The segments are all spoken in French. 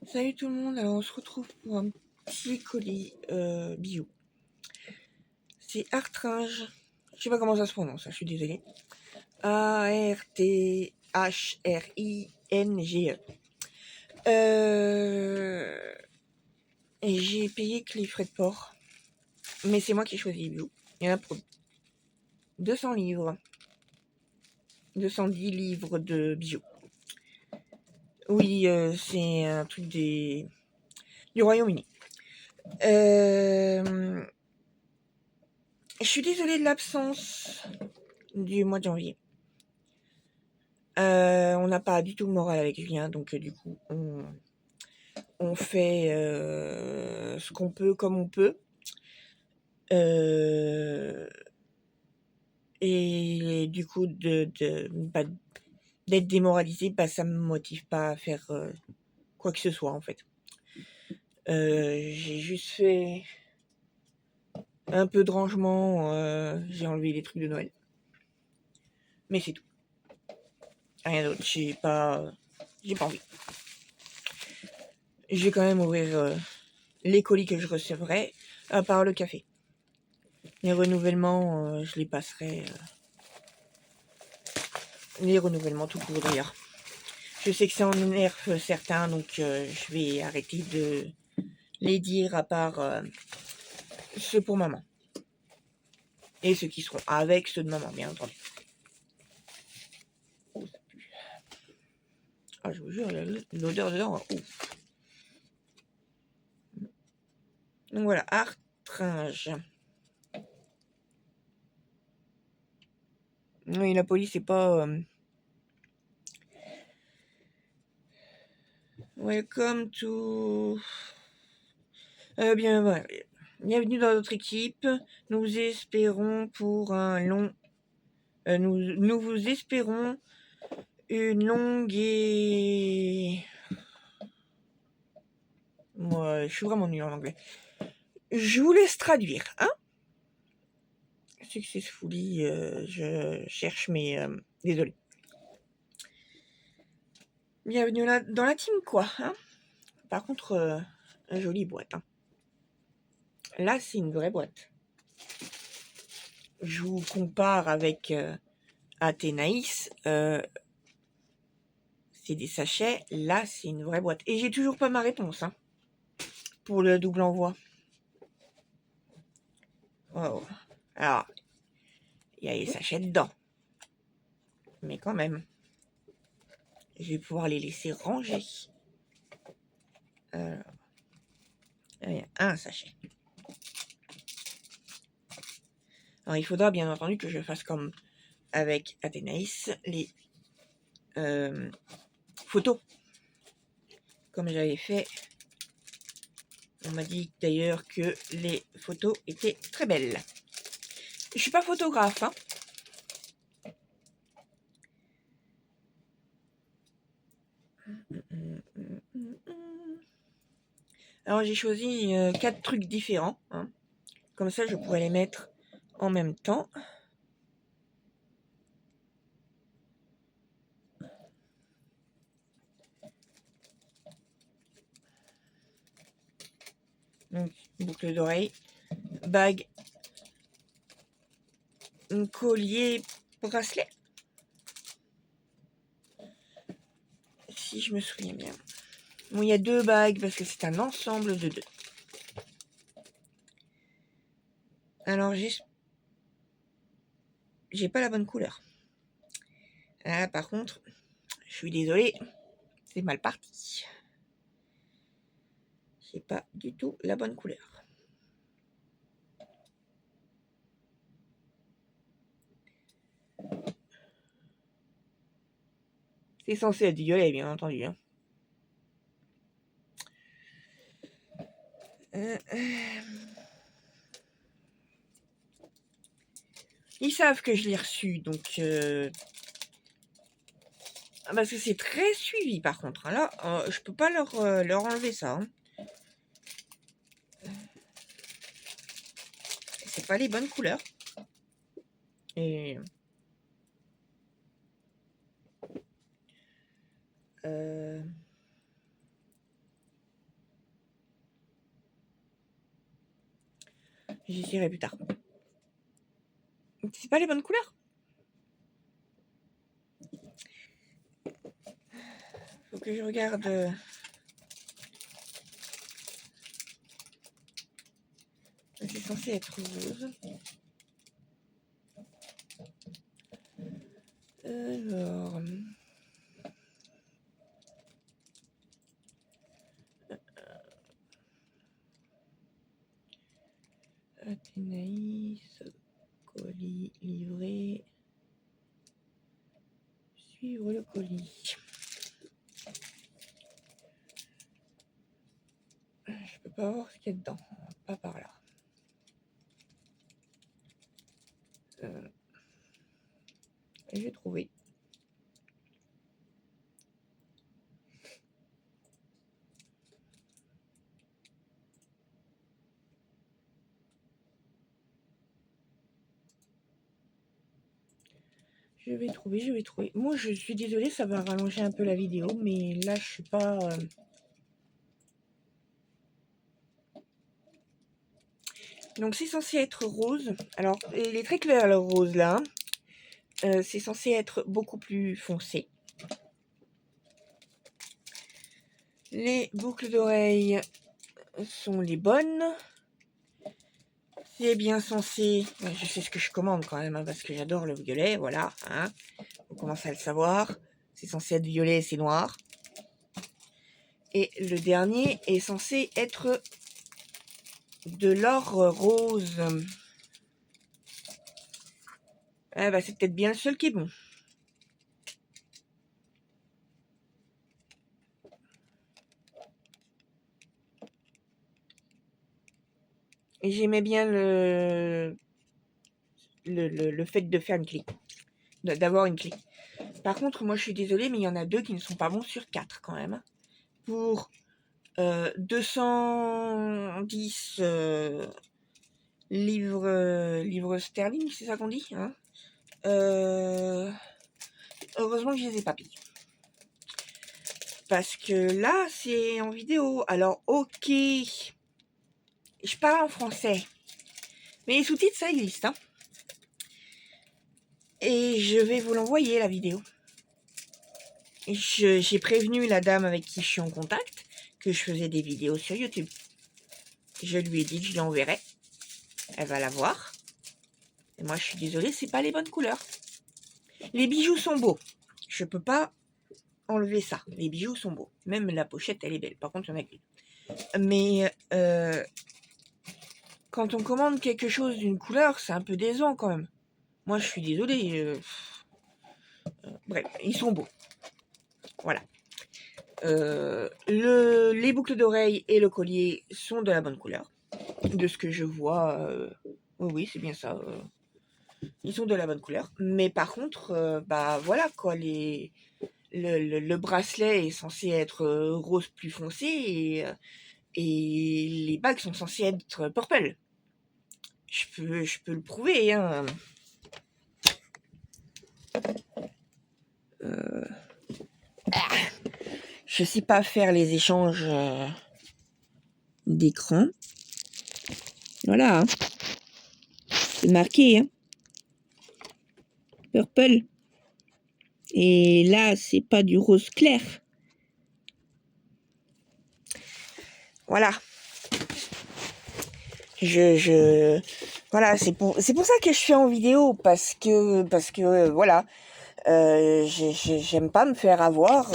Salut tout le monde, alors on se retrouve pour un petit colis bio. C'est Artringe, je sais pas comment ça se prononce, je suis désolée. Arthringe. Et j'ai payé que les frais de port, mais c'est moi qui ai choisi bio. Il y en a pour 200 livres, 210 livres de bio. Oui, c'est un truc du Royaume-Uni. Je suis désolée de l'absence du mois de janvier. On n'a pas du tout le moral avec Julien, donc du coup, on fait ce qu'on peut comme on peut. Et du coup, d'être démoralisé, ça me motive pas à faire quoi que ce soit, en fait. J'ai juste fait un peu de rangement, j'ai enlevé les trucs de Noël. Mais c'est tout. Rien d'autre, j'ai pas envie. Je vais quand même ouvrir les colis que je recevrai, à part le café. Les renouvellements, je les passerai. Les renouvellements tout court d'ailleurs. Je sais que ça en énerve certains, donc je vais arrêter de les dire à part ceux pour maman. Et ceux qui seront avec ceux de maman, bien entendu. Oh, ça pue. Ah, je vous jure, l'odeur dedans, ouf. Donc voilà, Artringe. Oui, la police c'est pas... Welcome to... bien, voilà. Bienvenue dans notre équipe. Nous espérons pour un long... nous vous espérons une longue et... Moi, je suis vraiment nulle en anglais. Je vous laisse traduire, hein? Successfully, je cherche mes... désolé. Bienvenue là, dans la team, quoi, hein? Par contre, jolie boîte, hein. Là, c'est une vraie boîte. Je vous compare avec Athénaïs. C'est des sachets. Là, c'est une vraie boîte. Et j'ai toujours pas ma réponse, hein, pour le double envoi. Oh. Alors, il y a les sachets dedans. Mais quand même, je vais pouvoir les laisser ranger. Il y a un sachet. Alors, il faudra bien entendu que je fasse comme avec Athénaïs, les photos. Comme j'avais fait. On m'a dit d'ailleurs que les photos étaient très belles. Je suis pas photographe, hein. Alors j'ai choisi 4 trucs différents, hein. Comme ça je pourrais les mettre en même temps. Donc boucle d'oreille, bague, collier, bracelet. Si je me souviens bien. Bon, il y a 2 bagues parce que c'est un ensemble de 2. Alors j'ai pas la bonne couleur. Ah, par contre, je suis désolée, c'est mal parti. J'ai pas du tout la bonne couleur. C'est censé être violet, bien entendu, hein. Ils savent que je l'ai reçu, donc parce que c'est très suivi par contre. Hein. Là, je peux pas leur enlever ça. Hein. C'est pas les bonnes couleurs. Et J'essaierai plus tard. C'est pas les bonnes couleurs. Faut que je regarde. C'est censé être rose. Alors. Athénaïs, colis livré. Suivre le colis. Je peux pas voir ce qu'il y a dedans. Pas par là. J'ai trouvé. Je vais trouver. Moi, je suis désolée, ça va rallonger un peu la vidéo, mais là, je suis pas... Donc, c'est censé être rose. Alors, il est très clair, le rose, là. C'est censé être beaucoup plus foncé. Les boucles d'oreilles sont les bonnes. C'est bien censé... Je sais ce que je commande quand même, hein, parce que j'adore le violet, voilà. Hein. On commence à le savoir. C'est censé être violet et c'est noir. Et le dernier est censé être de l'or rose. Ah bah c'est peut-être bien le seul qui est bon. Et j'aimais bien le fait de faire une clé. D'avoir une clé. Par contre, moi je suis désolée, mais il y en a 2 qui ne sont pas bons sur 4 quand même. Pour 210 livres sterling, c'est ça qu'on dit, hein, heureusement que je les ai pas payés. Parce que là, c'est en vidéo. Alors, ok, je parle en français. Mais les sous-titres, ça existe. Hein. Et je vais vous l'envoyer, la vidéo. J'ai prévenu la dame avec qui je suis en contact que je faisais des vidéos sur YouTube. Je lui ai dit que je l'enverrais. Elle va la voir. Et moi, je suis désolée, c'est pas les bonnes couleurs. Les bijoux sont beaux. Je peux pas enlever ça. Les bijoux sont beaux. Même la pochette, elle est belle. Par contre, il y en a qu'une. Mais quand on commande quelque chose d'une couleur, c'est un peu décevant quand même. Moi, je suis désolée. Bref, ils sont beaux. Voilà. Les boucles d'oreilles et le collier sont de la bonne couleur. De ce que je vois, oui, c'est bien ça. Ils sont de la bonne couleur. Mais par contre, bah voilà quoi, le bracelet est censé être rose plus foncé et les bagues sont censées être purple. Je peux le prouver, hein. Je sais pas faire les échanges d'écran. Voilà. Hein. C'est marqué, hein. Purple. Et là, c'est pas du rose clair. Voilà. Voilà, c'est pour ça que je fais en vidéo, parce que voilà. J'aime pas me faire avoir.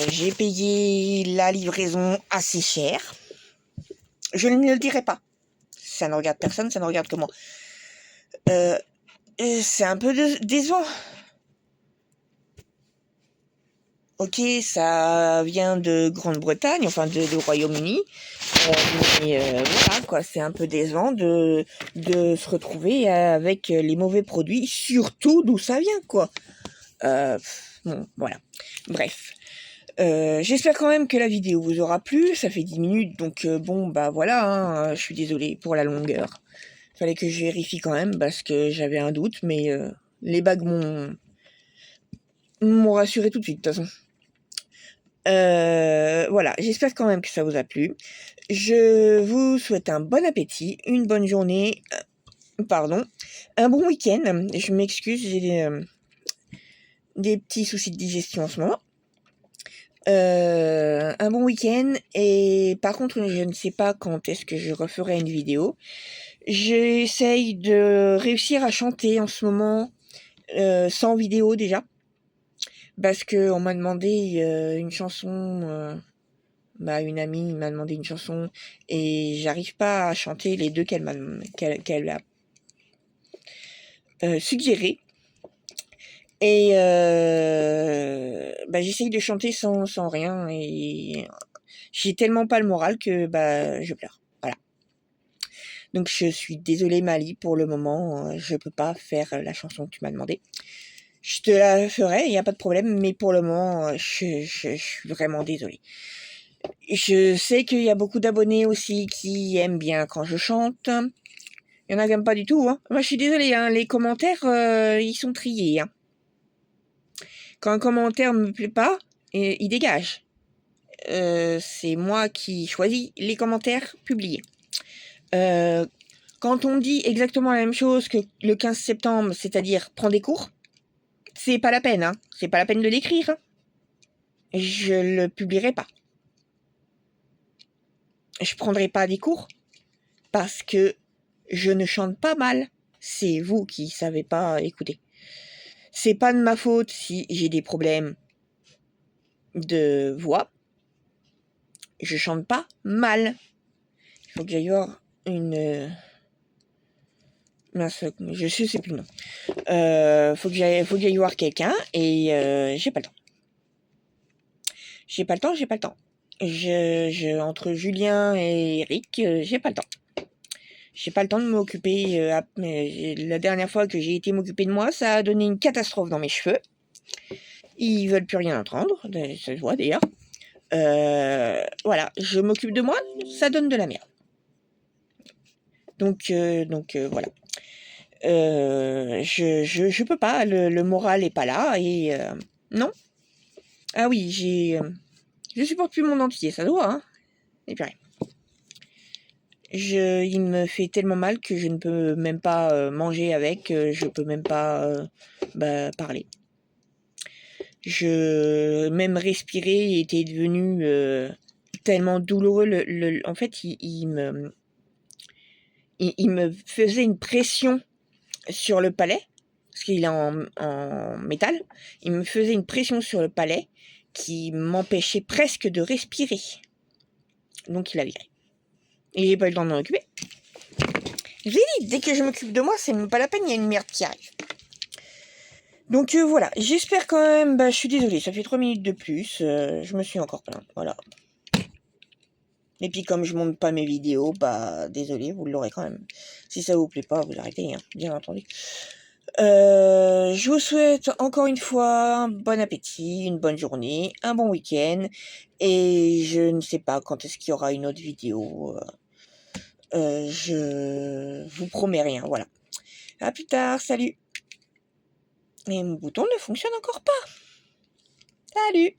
J'ai payé la livraison assez cher. Je ne le dirai pas. Ça ne regarde personne, ça ne regarde que moi. C'est un peu décevant. Ok, ça vient de Grande-Bretagne, enfin du Royaume-Uni. Mais voilà, quoi, c'est un peu décevant de se retrouver avec les mauvais produits, surtout d'où ça vient, quoi. Bon, voilà. Bref. J'espère quand même que la vidéo vous aura plu. Ça fait 10 minutes, donc bon, bah voilà, hein, je suis désolée pour la longueur. Fallait que je vérifie quand même, parce que j'avais un doute, mais les bagues m'ont rassuré tout de suite, de toute façon. Voilà. voilà, j'espère quand même que ça vous a plu. Je vous souhaite un bon appétit, une bonne journée, pardon, un bon week-end. Je m'excuse, j'ai des petits soucis de digestion en ce moment. Un bon week-end, et par contre, je ne sais pas quand est-ce que je referai une vidéo. J'essaye de réussir à chanter en ce moment, sans vidéo déjà, parce que on m'a demandé une chanson, une amie m'a demandé une chanson, et j'arrive pas à chanter les deux qu'elle a suggéré. Et j'essaye de chanter sans rien, et j'ai tellement pas le moral que je pleure. Voilà. Donc je suis désolée Mali, pour le moment, je peux pas faire la chanson que tu m'as demandé. Je te la ferai, il n'y a pas de problème, mais pour le moment, je suis vraiment désolée. Je sais qu'il y a beaucoup d'abonnés aussi qui aiment bien quand je chante. Il y en a qui n'aiment pas du tout, hein. Moi je suis désolée, hein, les commentaires, ils sont triés, hein. Quand un commentaire me plaît pas, il dégage. C'est moi qui choisis les commentaires publiés. Quand on dit exactement la même chose que le 15 septembre, c'est-à-dire prends des cours, c'est pas la peine, hein. C'est pas la peine de l'écrire, hein. Je le publierai pas. Je prendrai pas des cours parce que je ne chante pas mal. C'est vous qui savez pas écouter. C'est pas de ma faute si j'ai des problèmes de voix. Je chante pas mal. Il faut que j'aille voir une... Mince, je sais plus le nom. Faut que j'aille voir quelqu'un, et j'ai pas le temps. J'ai pas le temps. Entre Julien et Eric, j'ai pas le temps. J'ai pas le temps de m'occuper. La dernière fois que j'ai été m'occuper de moi, ça a donné une catastrophe dans mes cheveux. Ils veulent plus rien entendre, ça se voit d'ailleurs. Voilà, je m'occupe de moi, ça donne de la merde. Donc voilà. Je peux pas, le moral est pas là, et non. Ah oui, je supporte plus mon dentier, ça doit, hein. Et puis rien. Il me fait tellement mal que je ne peux même pas manger avec, je peux même pas parler. Même respirer était devenu tellement douloureux. En fait, il me faisait une pression sur le palais, parce qu'il est en métal. Il me faisait une pression sur le palais qui m'empêchait presque de respirer. Donc il a viré. Et j'ai pas eu le temps de m'en occuper. Je l'ai dit, dès que je m'occupe de moi, c'est même pas la peine, il y a une merde qui arrive. Donc voilà, j'espère quand même, je suis désolée, ça fait 3 minutes de plus, je me suis encore plaint, voilà. Et puis comme je monte pas mes vidéos, désolé, vous l'aurez quand même. Si ça vous plaît pas, vous arrêtez, hein, bien entendu. Je vous souhaite encore une fois un bon appétit, une bonne journée, un bon week-end, et je ne sais pas quand est-ce qu'il y aura une autre vidéo. Je vous promets rien, voilà. À plus tard, salut. Et mon bouton ne fonctionne encore pas. Salut.